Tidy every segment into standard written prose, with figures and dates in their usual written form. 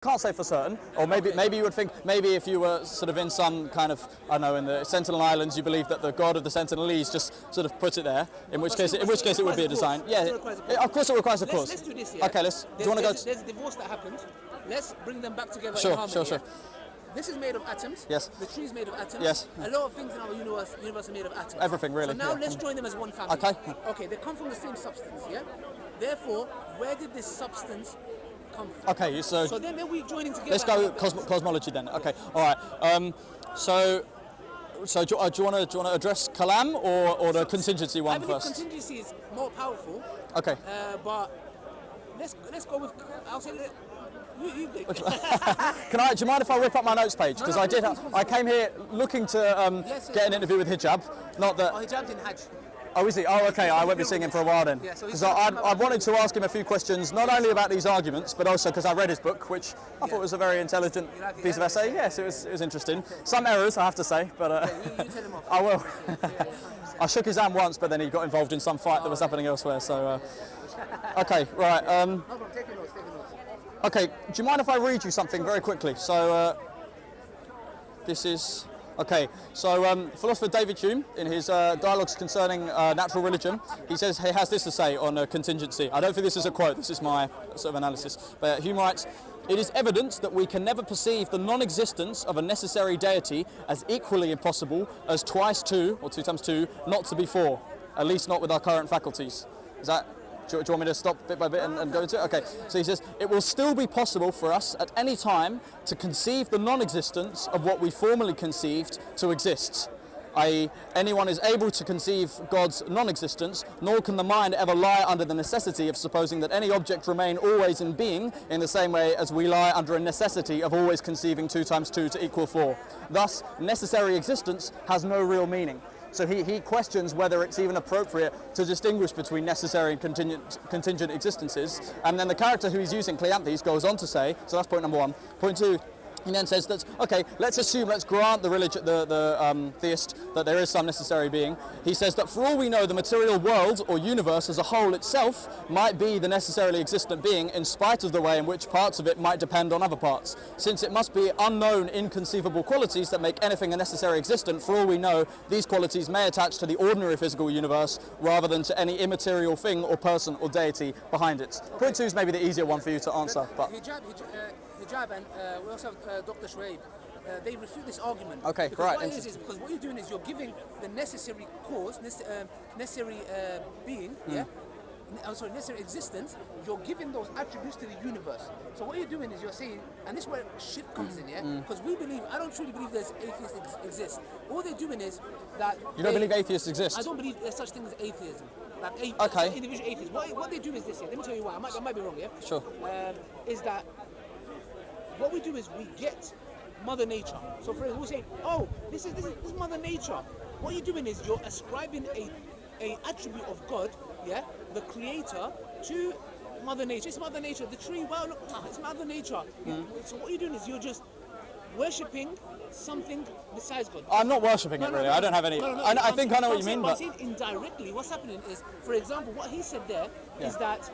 can't say for certain. Or maybe you would think, maybe if you were sort of in some kind of, I don't know, in the Sentinel Islands, you believe that the god of the Sentinelese just sort of put it there. In which case it would be a design. Yeah, of course it requires a course. Let's do this. Yeah? Okay, do you want to go? There's a divorce that happened. Let's bring them back together. Sure, in harmony, sure. Yeah? This is made of atoms. Yes. The tree is made of atoms. Yes. A lot of things in our universe are made of atoms. Everything, really. So now let's join them as one family. Okay. Okay, they come from the same substance, yeah? Therefore, where did this substance come from? Okay, so then we're joining together. let's go cosmology then. Okay, all right. So do you want to address Kalam or the contingency one I believe first? contingency is more powerful. Okay. But let's go with. I'll say. You do you mind if I whip up my notes page? Because I came here looking to get an interview with Hijab. Not that. Oh, Hijab's in Hajj. Oh, is he? Oh, okay. I won't be seeing him for a while then. Because I wanted to ask him a few questions, not only about these arguments, but also because I read his book, which I thought was a very intelligent piece of essay. Yes, it was interesting. Some errors, I have to say, but you tell him off. I will. I shook his hand once, but then he got involved in some fight that was happening elsewhere. So, okay, right. No problem. Take your notes. Okay, do you mind if I read you something very quickly? So, this is... Okay, so philosopher David Hume, in his dialogues concerning natural religion, he has this to say on contingency. I don't think this is a quote, this is my sort of analysis. But Hume writes, "It is evident that we can never perceive the non-existence of a necessary deity as equally impossible as twice two, or 2 times 2, not to be 4, at least not with our current faculties." Is that... Do you want me to stop bit by bit and go into it? Okay, so he says, "It will still be possible for us at any time to conceive the non-existence of what we formerly conceived to exist. I.e., anyone is able to conceive God's non-existence, nor can the mind ever lie under the necessity of supposing that any object remain always in being in the same way as we lie under a necessity of always conceiving 2 times 2 to equal 4. Thus, necessary existence has no real meaning." So he questions whether it's even appropriate to distinguish between necessary and contingent existences. And then the character who he's using, Cleanthes, goes on to say, so that's point number 1. Point 2, he then says that, okay, let's grant the theist that there is some necessary being. He says that for all we know, the material world or universe as a whole itself might be the necessarily existent being in spite of the way in which parts of it might depend on other parts. Since it must be unknown, inconceivable qualities that make anything a necessary existent, for all we know, these qualities may attach to the ordinary physical universe rather than to any immaterial thing or person or deity behind it. Point 2 is maybe the easier one for you to answer. But Hijab and we also have Dr. Shoaib. They refute this argument. Okay, because right. What it is because what you're doing is you're giving the necessary cause, necessary being, necessary existence. You're giving those attributes to the universe. So what you're doing is you're saying, and this is where shit comes in, because we believe, I don't truly believe there's atheists exist. All they're doing is that you don't believe atheists exist. I don't believe there's such thing as atheism. Like okay. Individual atheists. What they do is this. Let me tell you why. I might be wrong. Yeah. Sure. Is that what we do is we get Mother Nature. So for example, we'll say, oh, this is Mother Nature. What you're doing is you're ascribing a attribute of God, the Creator, to Mother Nature. It's Mother Nature. The tree, wow, look, it's Mother Nature. So what you're doing is you're just worshipping something besides God. I'm not worshipping it really. I don't have any. I think I know what you mean, but indirectly, what's happening is, for example, what he said there is that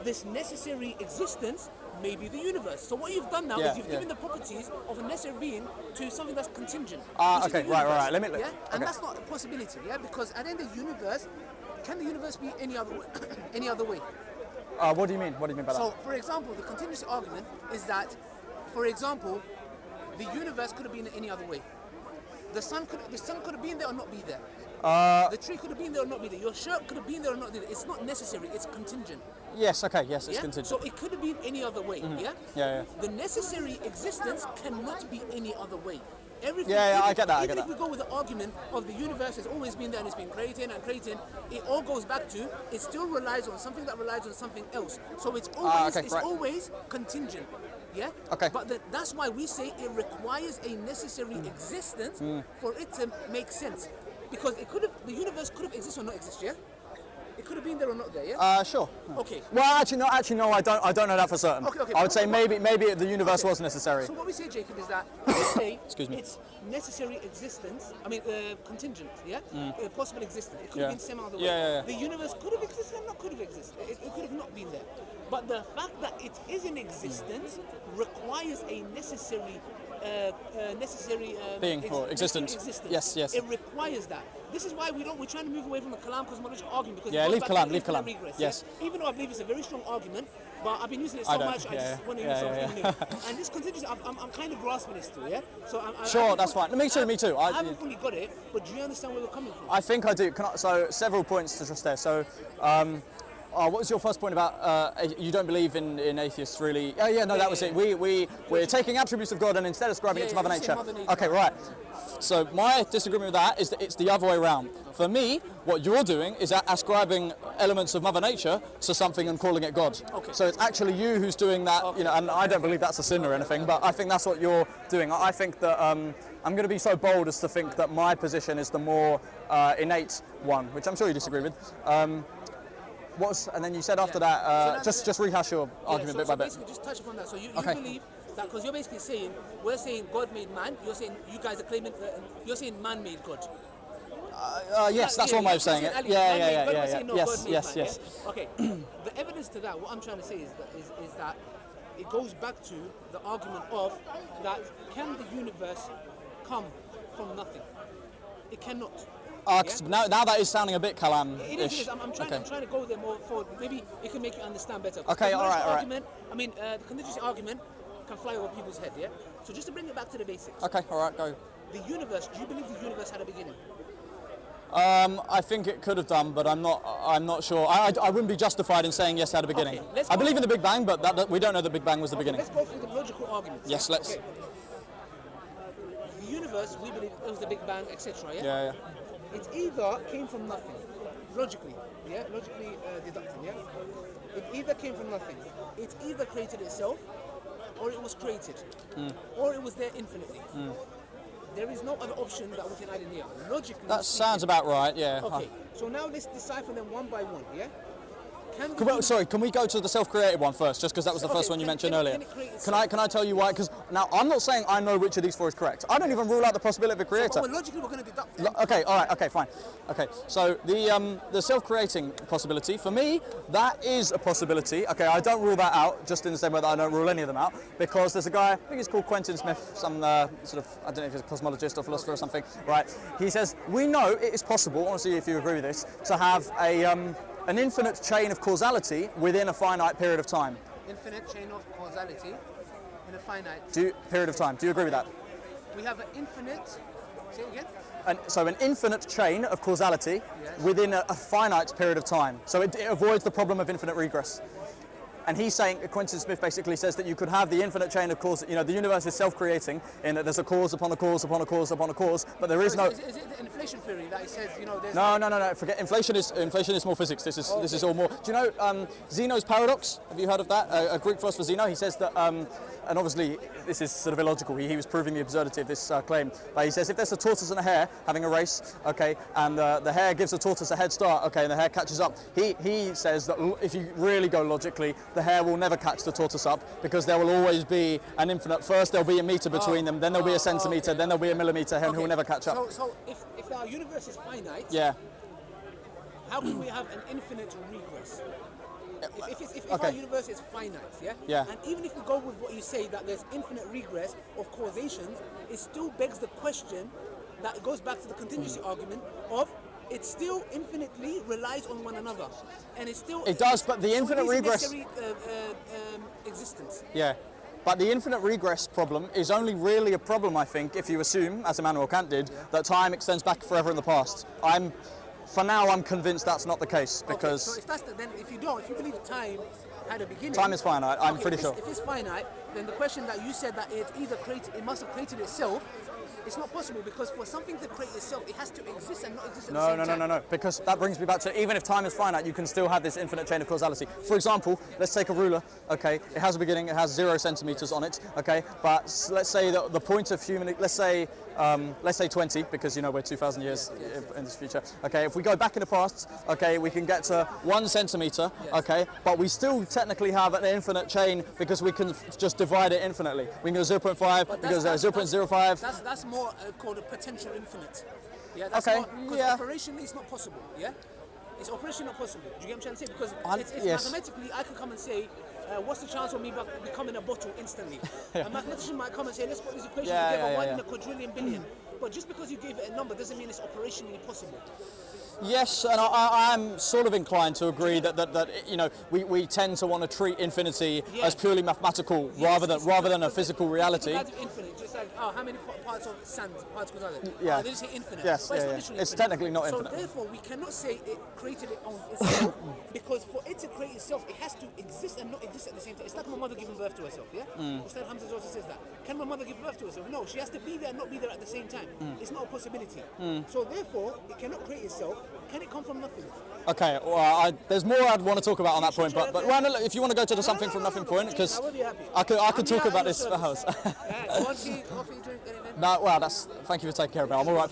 this necessary existence may be the universe. So what you've done now is you've given the properties of a necessary being to something that's contingent. Okay, right. Let me. And that's not a possibility, because at the end of the universe, can the universe be any other way? Any other way? What do you mean? What do you mean by that? So, for example, the contingency argument is that, for example, the universe could have been any other way. The sun could have been there or not be there. The tree could have been there or not be there. Your shirt could have been there or not be there. It's not necessary. It's contingent. Yes. Okay. Yes, it's contingent. So it could have been any other way. Yeah. The necessary existence cannot be any other way. Everything. I get that. Even if we go with the argument of the universe has always been there and it's been creating, it all goes back to it still relies on something that relies on something else. So it's always always contingent. Yeah. Okay. But that's why we say it requires a necessary existence for it to make sense. Because the universe could have existed or not exist. Yeah. It could have been there or not there, yeah? Sure. Okay. Well, actually, no. I don't know that for certain. Okay. I would say maybe the universe was necessary. So what we say, Jacob, is that we say Excuse me. it's necessary existence. I mean, contingent, yeah? Possible existence. It could Yeah. have been some other way. Yeah. The universe could have existed and not could have existed. It could have not been there. But the fact that it is in existence requires a necessary Being or existence. Yes. It requires that. This is why we're trying to move away from the Kalam cosmological argument, because Yeah, it goes leave back to Kalam, the leave infinite Kalam. regress, Yes. yeah? Even though I believe it's a very strong argument, but I've been using it so I don't, much, I just want to use something new. And this contingency, I'm kind of grasping this too, yeah? So Sure, that's fine. Me too. I haven't fully got it, but do you understand where we're coming from? I think I do. So several points to just there. So, what was your first point about you don't believe in atheists really? Oh yeah, no, that was it. We're taking attributes of God and instead ascribing it to Mother Nature. Okay, right. So my disagreement with that is that it's the other way around. For me, what you're doing is ascribing elements of Mother Nature to something and calling it God. Okay. So it's actually you who's doing that, you know, and I don't believe that's a sin or anything, but I think that's what you're doing. I think that I'm going to be so bold as to think that my position is the more innate one, which I'm sure you disagree with. And then you said after that, just rehash your argument bit by bit. Basically, just touch upon that. So you believe that, because you're basically saying, we're saying God made man, you're saying, you guys are claiming, you're saying man made God. Yes, that's one way of saying it. Yes. Okay, the evidence to that, what I'm trying to say is that it goes back to the argument of that can the universe come from nothing? It cannot. Now that is sounding a bit Kalam-ish. It is. I'm trying to go there more forward. Maybe it can make you understand better. Okay, all right. Argument, I mean, the contingency argument can fly over people's head, yeah? So just to bring it back to the basics. Okay, all right, go. The universe, do you believe the universe had a beginning? I think it could have done, but I'm not sure. I wouldn't be justified in saying yes, it had a beginning. Okay, I believe in the Big Bang, but we don't know the Big Bang was the beginning. Let's go through the logical arguments. Yes, yeah? let's. Okay. The universe, we believe it was the Big Bang, etc. Yeah. It either came from nothing, logically, logically deducting, It either came from nothing. It either created itself, or it was created, or it was there infinitely. There is no other option that we can add in here. Logically. That sounds about right. Yeah. Okay. So now let's decipher them one by one. Yeah. Can we go to the self-created one first, just because that was the first one you mentioned earlier? Can I tell you why? Because now I'm not saying I know which of these four is correct. I don't even rule out the possibility of a creator. But logically, we're going to deduct. Okay, all right, okay, fine. Okay, so the self-creating possibility, for me, that is a possibility. Okay, I don't rule that out, just in the same way that I don't rule any of them out, because there's a guy, I think he's called Quentin Smith, some sort of, I don't know if he's a cosmologist or philosopher or something, right? He says, we know it is possible, I want to see if you agree with this, to have an infinite chain of causality within a finite period of time. Infinite chain of causality in a finite period of time. Do you agree with that? We have an infinite. Say it again. So an infinite chain of causality within a finite period of time. So it avoids the problem of infinite regress. And he's saying, Quentin Smith basically says that you could have the infinite chain of cause. You know, the universe is self-creating in that there's a cause upon a cause upon a cause upon a cause, but there is no. Is it the inflation theory that he says, you know, there's No. Forget inflation. Is more physics. This is all more. Do you know Zeno's paradox? Have you heard of that? A Greek philosopher, Zeno. He says that, and obviously this is sort of illogical. He was proving the absurdity of this claim. But he says if there's a tortoise and a hare having a race, okay, and the hare gives the tortoise a head start, okay, and the hare catches up. He says that if you really go logically, the hare will never catch the tortoise up because there will always be an infinite. First there'll be a meter between them, then there'll be a centimeter, then there'll be a millimeter, and he'll never catch up. So if our universe is finite, how can we have an infinite regress? If our universe is finite, and even if we go with what you say that there's infinite regress of causations, it still begs the question that it goes back to the contingency argument of it still infinitely relies on one another, and it does. But the infinite regress existence. Yeah. But the infinite regress problem is only really a problem, I think, if you assume, as Immanuel Kant did, that time extends back forever in the past. For now, I'm convinced that's not the case because. So if that's then if you believe time had a beginning. Time is finite. I'm pretty sure. If it's finite, then the question that you said that it must have created itself, It's not possible because for something to create itself, it has to exist and not exist at the same time. No. Because that brings me back to, even if time is finite, you can still have this infinite chain of causality. For example, let's take a ruler. Okay, it has a beginning. It has 0 centimeters on it. Okay, but let's say that the point of human, let's say 20, because we're 2,000 years in this future. Okay, if we go back in the past, okay, we can get to 1 centimeter. Okay, but we still technically have an infinite chain because we can just divide it infinitely. We can go 0.5, we can go 0.05. That's more called a potential infinite. Yeah, that's Okay, because yeah. operationally it's not possible. Yeah, it's operationally not possible. Do you get what I'm trying to say? Because it's yes. mathematically, I could come and say, what's the chance of me becoming a bottle instantly? A mathematician might come and say, let's put this equation together, 1 in a quadrillion billion. But just because you gave it a number doesn't mean it's operationally possible. Yes, and I'm sort of inclined to agree that we tend to want to treat infinity as purely mathematical rather than a physical reality. Infinite, just like how many parts of sand particles are there? Yeah. They just say infinite. Yes, but it's yeah, not yeah. literally It's infinite. technically not infinite. So therefore, we cannot say it created it on itself because for it to create itself, it has to exist and not exist at the same time. It's like my mother giving birth to herself. Yeah. Ustad Hamza also says that. Can my mother give birth to herself? No, she has to be there and not be there at the same time. It's not a possibility. So therefore, it cannot create itself. Can it come from nothing? Okay, well, there's more I'd want to talk about on that point, but Ryan, if you want to go to the something from nothing point, because I could talk about this for hours. Want to offer you drink anything? No, well, thank you for taking care of me. I'm all right.